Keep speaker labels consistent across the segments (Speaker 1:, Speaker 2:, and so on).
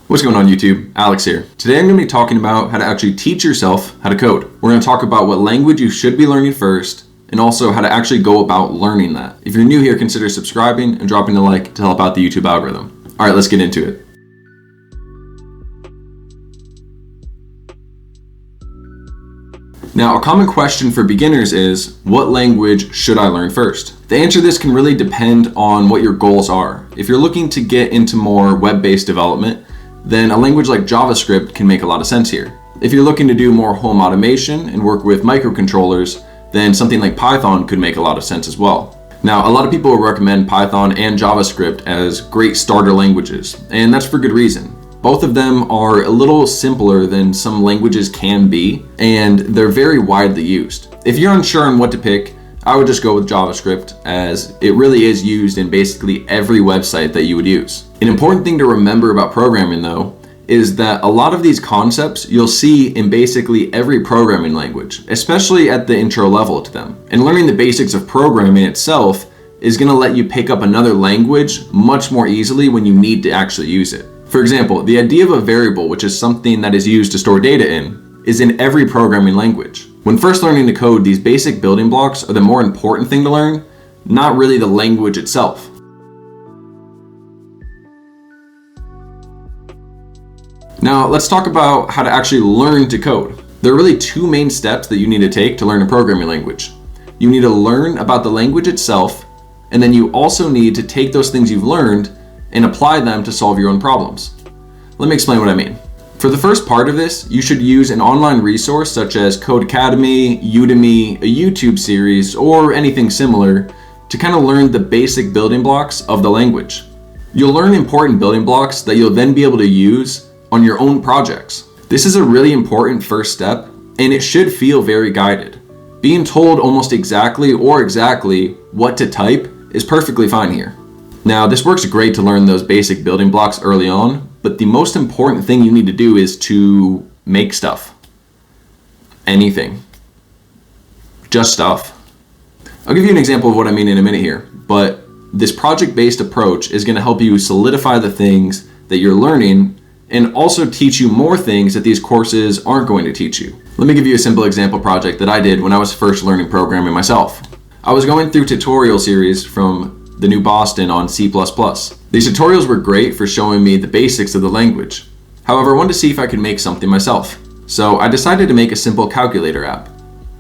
Speaker 1: What's going on YouTube? Alex here. Today I'm going to be talking about how to actually teach yourself how to code. We're going to talk about what language you should be learning first and also how to actually go about learning that. If you're new here, consider subscribing and dropping a like to help out the YouTube algorithm. Alright, let's get into it. Now, a common question for beginners is, what language should I learn first? The answer to this can really depend on what your goals are. If you're looking to get into more web-based development, then a language like JavaScript can make a lot of sense here. If you're looking to do more home automation and work with microcontrollers, then something like Python could make a lot of sense as well. Now, a lot of people will recommend Python and JavaScript as great starter languages, and that's for good reason. Both of them are a little simpler than some languages can be, and they're very widely used. If you're unsure on what to pick, I would just go with JavaScript, as it really is used in basically every website that you would use. An important thing to remember about programming, though, is that a lot of these concepts you'll see in basically every programming language, especially at the intro level to them. And learning the basics of programming itself is going to let you pick up another language much more easily when you need to actually use it. For example, the idea of a variable, which is something that is used to store data in, is in every programming language. When first learning to code, these basic building blocks are the more important thing to learn, not really the language itself. Now, let's talk about how to actually learn to code. There are really two main steps that you need to take to learn a programming language. You need to learn about the language itself, and then you also need to take those things you've learned and apply them to solve your own problems. Let me explain what I mean. For the first part of this, you should use an online resource such as Codecademy, Udemy, a YouTube series, or anything similar to kind of learn the basic building blocks of the language. You'll learn important building blocks that you'll then be able to use on your own projects. This is a really important first step, and it should feel very guided. Being told almost exactly what to type is perfectly fine here. Now, this works great to learn those basic building blocks early on, but the most important thing you need to do is to make stuff. Anything. Just stuff. I'll give you an example of what I mean in a minute here, but this project-based approach is going to help you solidify the things that you're learning and also teach you more things that these courses aren't going to teach you. Let me give you a simple example project that I did when I was first learning programming myself. I was going through tutorial series from the new Boston on C++. These tutorials were great for showing me the basics of the language. However, I wanted to see if I could make something myself. So I decided to make a simple calculator app.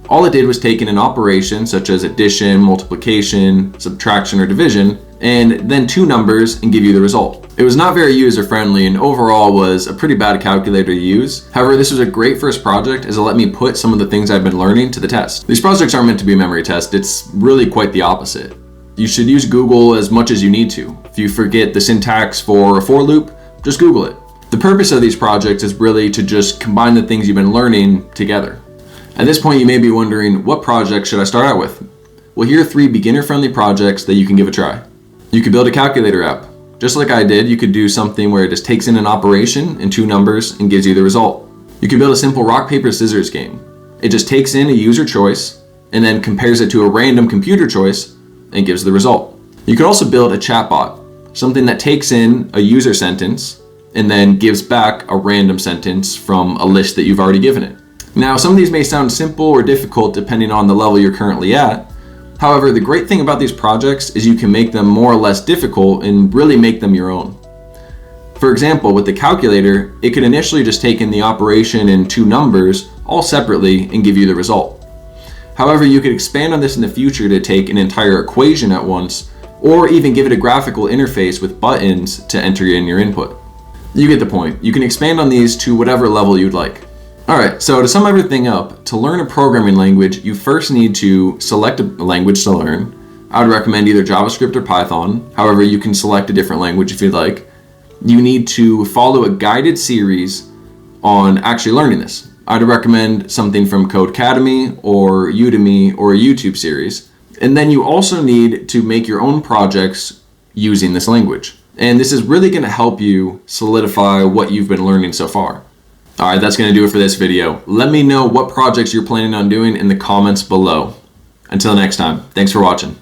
Speaker 1: All it did was take in an operation such as addition, multiplication, subtraction, or division, and then two numbers and give you the result. It was not very user-friendly and overall was a pretty bad calculator to use. However, this was a great first project as it let me put some of the things I've been learning to the test. These projects aren't meant to be a memory test, it's really quite the opposite. You should use Google as much as you need to. If you forget the syntax for a for loop, just Google it. The purpose of these projects is really to just combine the things you've been learning together. At this point, you may be wondering, what project should I start out with? Well, here are 3 beginner-friendly projects that you can give a try. You could build a calculator app. Just like I did, you could do something where it just takes in an operation and 2 numbers and gives you the result. You could build a simple rock, paper, scissors game. It just takes in a user choice and then compares it to a random computer choice and gives the result. You could also build a chatbot, something that takes in a user sentence and then gives back a random sentence from a list that you've already given it. Now, some of these may sound simple or difficult depending on the level you're currently at. However, the great thing about these projects is you can make them more or less difficult and really make them your own. For example, with the calculator, it could initially just take in the operation and 2 numbers all separately and give you the result. However, you could expand on this in the future to take an entire equation at once, or even give it a graphical interface with buttons to enter in your input. You get the point. You can expand on these to whatever level you'd like. Alright, so to sum everything up, to learn a programming language, you first need to select a language to learn. I would recommend either JavaScript or Python. However, you can select a different language if you'd like. You need to follow a guided series on actually learning this. I'd recommend something from Codecademy or Udemy or a YouTube series. And then you also need to make your own projects using this language. And this is really going to help you solidify what you've been learning so far. Alright, that's going to do it for this video. Let me know what projects you're planning on doing in the comments below. Until next time, thanks for watching.